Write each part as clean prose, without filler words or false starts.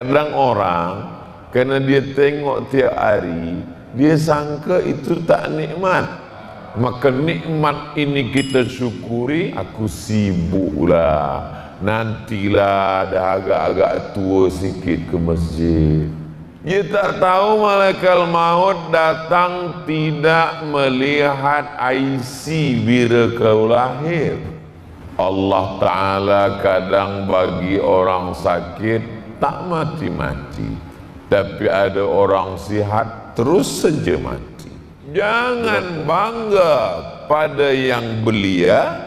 Kadang orang karena dia tengok tiap hari, dia sangka itu tak nikmat. Maka nikmat ini kita syukuri. Aku sibuklah, nantilah dah agak-agak tua sikit ke masjid. Dia tak tahu malaikat maut datang tidak melihat IC bila kau lahir. Allah Ta'ala kadang bagi orang sakit tak mati-mati, tapi ada orang sihat terus saja mati. Jangan bangga pada yang belia,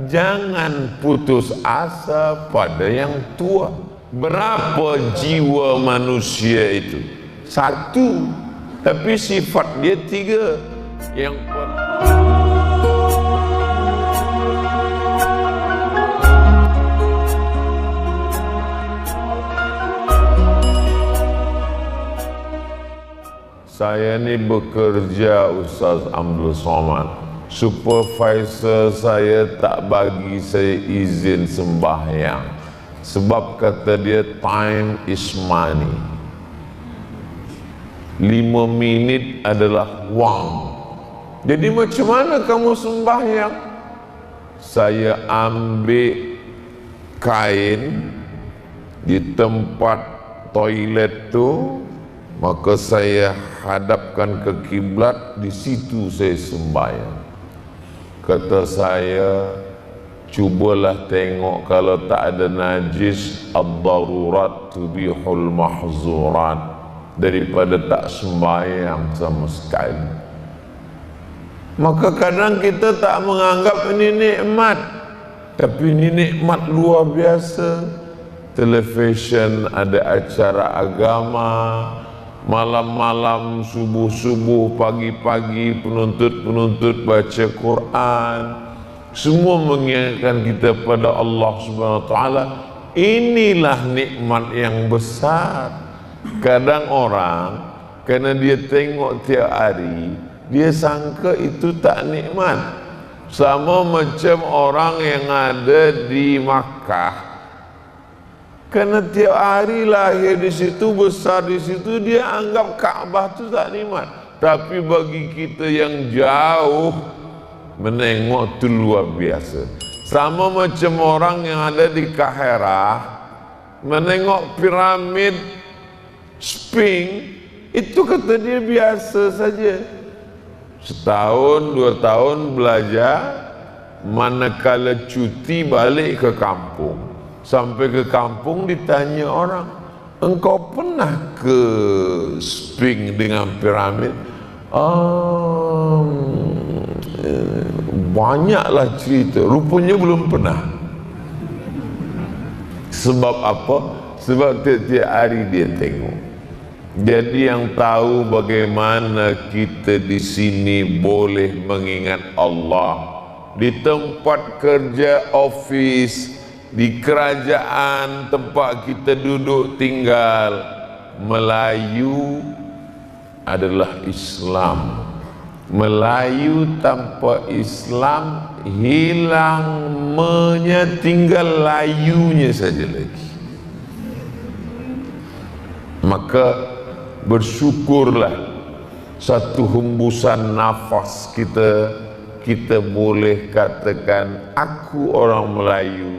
jangan putus asa pada yang tua. Berapa jiwa manusia itu? Satu, tapi sifat dia tiga. Yang saya ni bekerja, Ustaz Abdul Somad. Supervisor saya tak bagi saya izin sembahyang. Sebab kata dia time is money. 5 minit adalah wang. Jadi macam mana kamu sembahyang? Saya ambil kain di tempat toilet tu, maka saya hadapkan ke kiblat, di situ saya sembahyang. Kata saya, cubalah tengok kalau tak ada najis, ad-darurat tubihul mahzurat, daripada tak sembahyang sama sekali. Maka kadang kita tak menganggap ini nikmat, tapi ini nikmat luar biasa. Television ada acara agama, malam-malam, subuh-subuh, pagi-pagi penuntut-penuntut baca Quran, semua mengingatkan kita pada Allah Subhanahu Wa Taala. Inilah nikmat yang besar. Kadang orang kerana dia tengok tiap hari, dia sangka itu tak nikmat. Sama macam orang yang ada di Makkah, kerana tiap hari lahir di situ, besar di situ, dia anggap Kaabah itu tak nikmat. Tapi bagi kita yang jauh, menengok itu luar biasa. Sama macam orang yang ada di Kaherah, menengok piramid Sphinx, itu kata dia biasa saja. Setahun, 2 tahun belajar, manakala cuti balik ke kampung. Sampai ke kampung ditanya orang, engkau pernah ke Sphinx dengan piramid? Banyaklah cerita, rupanya belum pernah. Sebab apa? Sebab tiap-tiap hari dia tengok. Jadi yang tahu bagaimana kita di sini boleh mengingat Allah, di tempat kerja, office, di kerajaan tempat kita duduk tinggal, Melayu adalah Islam. Melayu tanpa Islam hilang, tinggal layunya saja lagi. Maka bersyukurlah, satu hembusan nafas kita boleh katakan aku orang Melayu.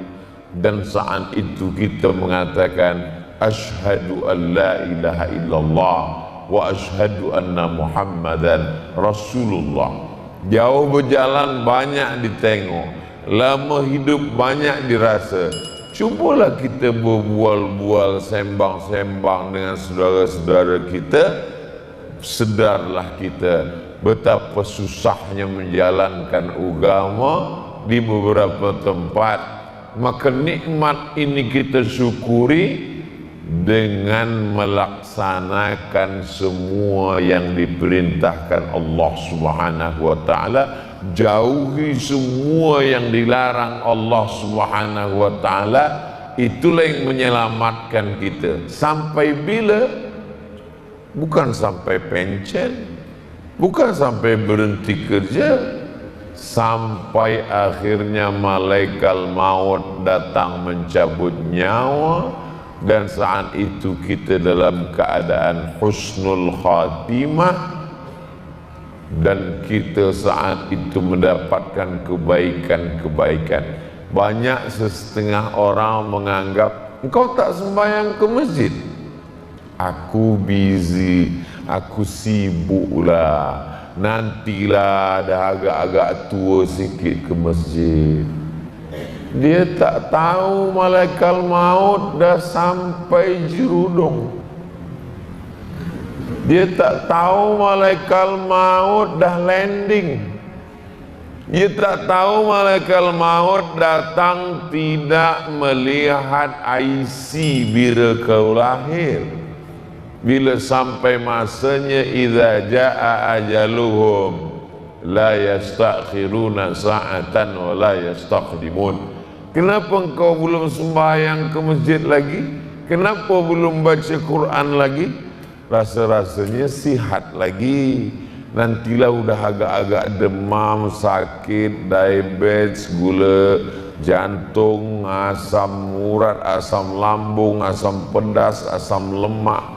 Dan saat itu kita mengatakan asyhadu an la ilaha illallah wa asyhadu anna Muhammadan Rasulullah. Jauh berjalan banyak ditengok, lama hidup banyak dirasa. Cubalah kita berbual-bual, sembang-sembang dengan saudara-saudara kita, sedarlah kita betapa susahnya menjalankan agama di beberapa tempat. Maka nikmat ini kita syukuri dengan melaksanakan semua yang diperintahkan Allah Subhanahu Wa Taala, jauhi semua yang dilarang Allah Subhanahu Wa Taala. Itulah yang menyelamatkan kita. Sampai bila? Bukan sampai pencen, bukan sampai berhenti kerja, sampai akhirnya malaikat maut datang mencabut nyawa, dan saat itu kita dalam keadaan husnul khatimah, dan kita saat itu mendapatkan kebaikan-kebaikan. Banyak setengah orang menganggap engkau tak sembahyang ke masjid. Aku busy, aku sibuk lah, nantilah dah agak-agak tua sikit ke masjid. Dia tak tahu malaikat maut dah sampai jerudong. Dia tak tahu malaikat maut dah landing. Dia tak tahu malaikat maut datang tidak melihat IC bila kau lahir. Bila sampai masanya, idza jaa ajaluhum la yastakhiruna sa'atan wa la yastaqdimun. Kenapa engkau belum sembahyang ke masjid lagi? Kenapa belum baca Quran lagi? Rasa-rasanya sihat lagi. Nantilah udah agak-agak demam, sakit, diabetes, gula jantung, asam urat, asam lambung, asam pedas, asam lemak.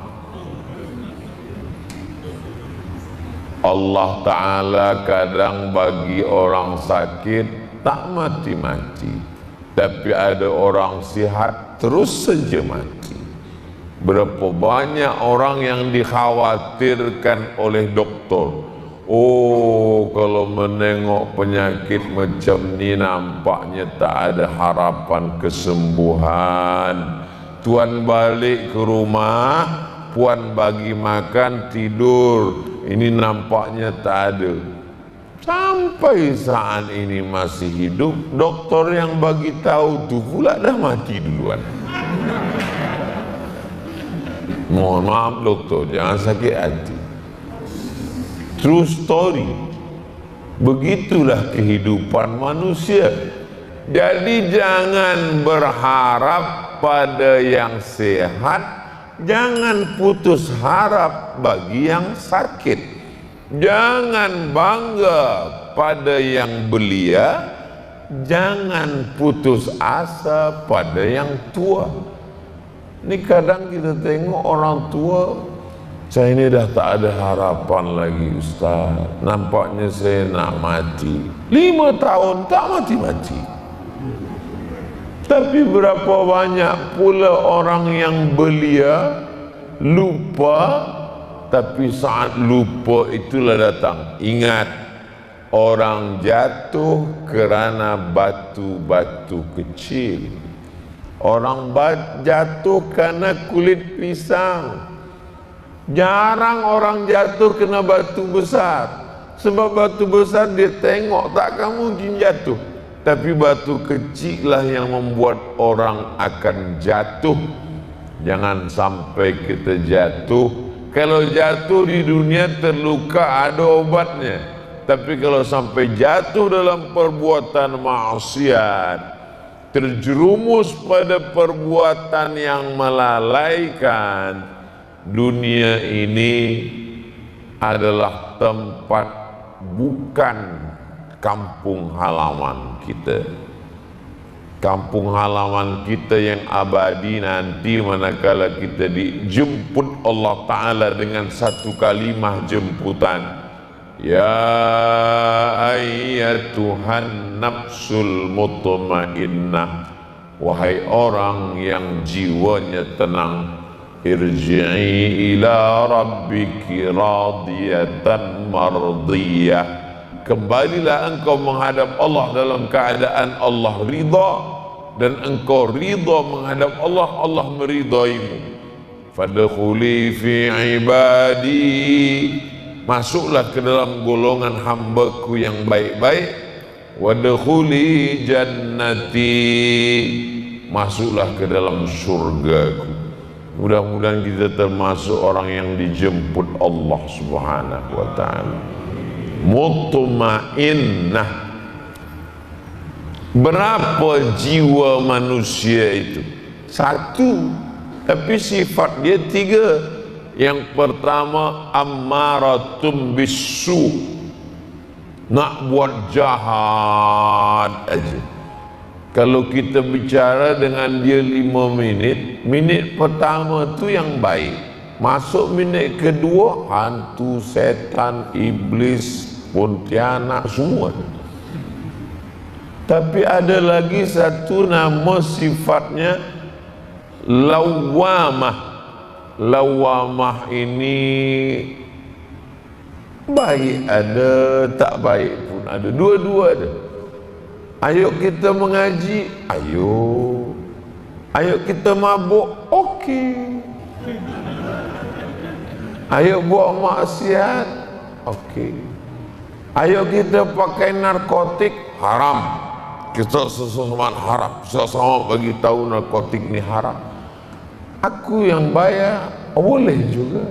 Allah Ta'ala kadang bagi orang sakit tak mati-mati, tapi ada orang sihat terus saja mati. Berapa banyak orang yang dikhawatirkan oleh doktor. Oh, kalau menengok penyakit macam ni nampaknya tak ada harapan kesembuhan. Tuan balik ke rumah, puan bagi makan, tidur. Ini nampaknya tak ada. Sampai saat ini masih hidup, doktor yang bagi tahu tu pula dah mati duluan. Mohon maaf doktor, jangan sakit hati. True story. Begitulah kehidupan manusia. Jadi jangan berharap pada yang sehat, jangan putus harap bagi yang sakit. Jangan bangga pada yang belia, jangan putus asa pada yang tua. Ini kadang kita tengok orang tua, saya ini dah tak ada harapan lagi Ustaz, nampaknya saya nak mati. 5 tahun tak mati-mati. Tapi berapa banyak pula orang yang belia, lupa, tapi saat lupa itulah datang. Ingat, orang jatuh kerana batu-batu kecil. Orang jatuh karena kulit pisang. Jarang orang jatuh kena batu besar. Sebab batu besar dia tengok takkan mungkin jatuh. Tapi batu kecil lah yang membuat orang akan jatuh. Jangan sampai kita jatuh. Kalau jatuh di dunia terluka ada obatnya. Tapi kalau sampai jatuh dalam perbuatan maksiat, terjerumus pada perbuatan yang melalaikan, dunia ini adalah tempat bukan kampung halaman kita. Kampung halaman kita yang abadi nanti manakala kita dijemput Allah Ta'ala dengan satu kalimah jemputan. Ya ayyatuhan nafsul mutmainnah, wahai orang yang jiwanya tenang, irji'i ila rabbiki radiyatan mardiyah, kembalilah engkau menghadap Allah dalam keadaan Allah ridha, dan engkau ridha menghadap Allah, Allah meridaimu. Fadkhuli fi ibadi, masuklah ke dalam golongan hambaku yang baik-baik. Wadkhuli jannati, masuklah ke dalam surgaku. Mudah-mudahan kita termasuk orang yang dijemput Allah Subhanahu wa ta'ala. Mutmainnah. Berapa jiwa manusia itu? 1, tapi sifat dia 3. Yang pertama, ammaratum bisu, nak buat jahat aja. Kalau kita bicara dengan dia 5 minit, minit pertama tu yang baik. Masuk minit kedua, hantu, setan, iblis, pontianak, semua. Tapi ada lagi satu nama sifatnya lawamah. Lawamah ini baik ada, tak baik pun ada, dua-dua ada. Ayo kita mengaji, ayo. Ayo kita mabuk, okey. Ayo buat maksiat, okey. Ayo kita pakai narkotik, haram. Kita sesama haram, sesama bagi tahu narkotik ni haram. Aku yang bayar, boleh juga.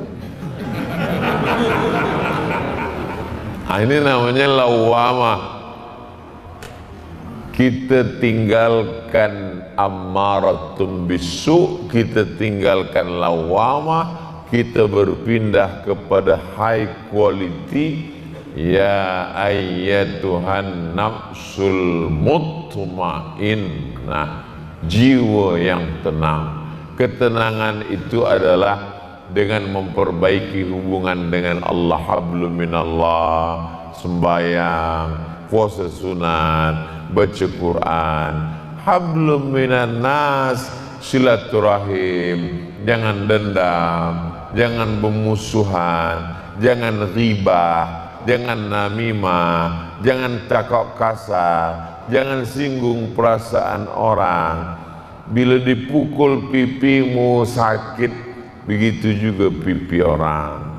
Ini namanya lawamah. Kita tinggalkan ammaratun bisu, kita tinggalkan lawamah, kita berpindah kepada high quality. Ya ayyatuhan nafsul mutmainnah, jiwa yang tenang. Ketenangan itu adalah dengan memperbaiki hubungan dengan Allah, hablum minallah, sembahyang, puasa sunat, baca Quran, hablum minan nas, silaturahim, jangan dendam, jangan bermusuhan, jangan ghibah, jangan namimah, jangan cakap kasar, jangan singgung perasaan orang. Bila dipukul pipimu sakit, begitu juga pipi orang.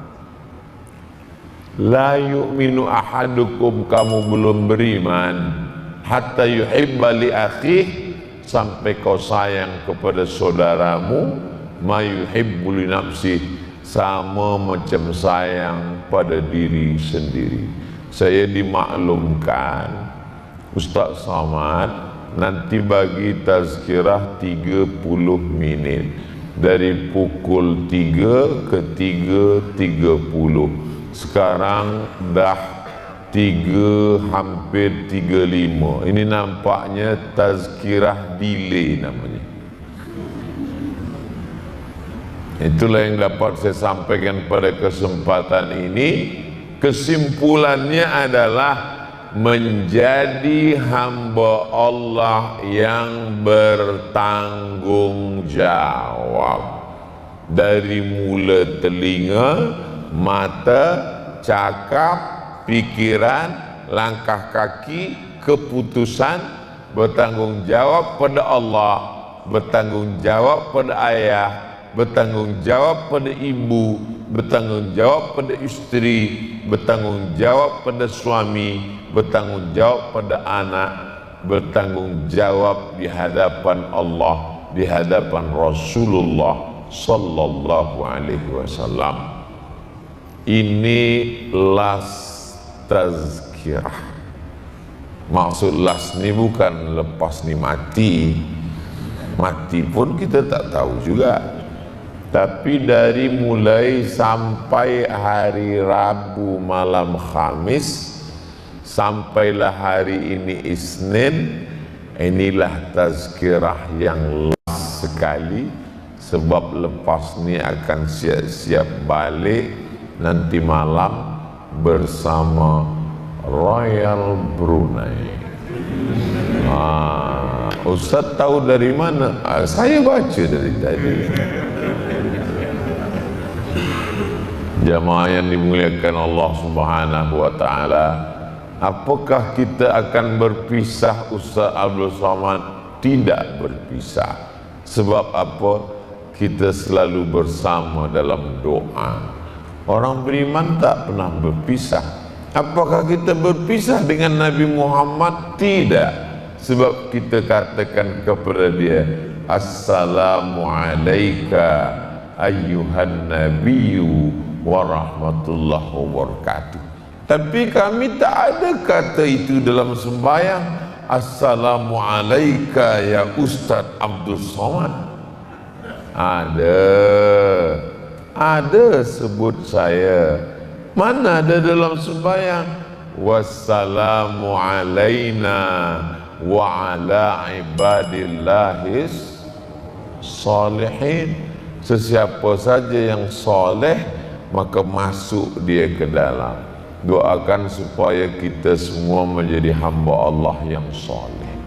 La yu'minu ahadukum, kamu belum beriman, hatta yuhibba li akhih, sampai kau sayang kepada saudaramu, ma yuhibbu li nafsih, sama macam sayang pada diri sendiri. Saya dimaklumkan Ustaz Samad nanti bagi tazkirah 30 minit dari pukul 3 ke 3.30. Sekarang dah 3 hampir 3.5. Ini nampaknya tazkirah delay namanya. Itulah yang dapat saya sampaikan pada kesempatan ini. Kesimpulannya adalah menjadi hamba Allah yang bertanggung jawab dari mula telinga, mata, cakap, pikiran, langkah kaki, keputusan, bertanggung jawab pada Allah, bertanggung jawab pada ayah, bertanggung jawab pada ibu, bertanggung jawab pada istri, bertanggung jawab pada suami, bertanggung jawab pada anak, bertanggung jawab di hadapan Allah, di hadapan Rasulullah sallallahu alaihi wasallam. Ini last tazkirah. Maksud last ni bukan lepas ni mati. Mati pun kita tak tahu juga. Tapi dari mulai sampai hari Rabu malam Khamis, sampailah hari ini Isnin, inilah tazkirah yang last sekali. Sebab lepas ni akan siap-siap balik nanti malam bersama Royal Brunei. Ustaz tahu dari mana? Saya baca dari tadi. Jamaah yang dimuliakan Allah Subhanahu wa taala, apakah kita akan berpisah Ustaz Abdul Somad? Tidak berpisah. Sebab apa? Kita selalu bersama dalam doa. Orang beriman tak pernah berpisah. Apakah kita berpisah dengan Nabi Muhammad? Tidak. Sebab kita katakan kepada dia, Assalamu alayka ayyuhan nabiyyu wa rahmatullahi wa barakatuh. Tapi kami tak ada kata itu dalam sembahyang. Assalamu alayka ya Ustaz Abdul Somad. Ada sebut saya. Mana ada dalam sembahyang? Wassalamu alaina wa ala ibadillahis salihin. Sesiapa saja yang soleh maka masuk dia ke dalam. Doakan supaya kita semua menjadi hamba Allah yang soleh.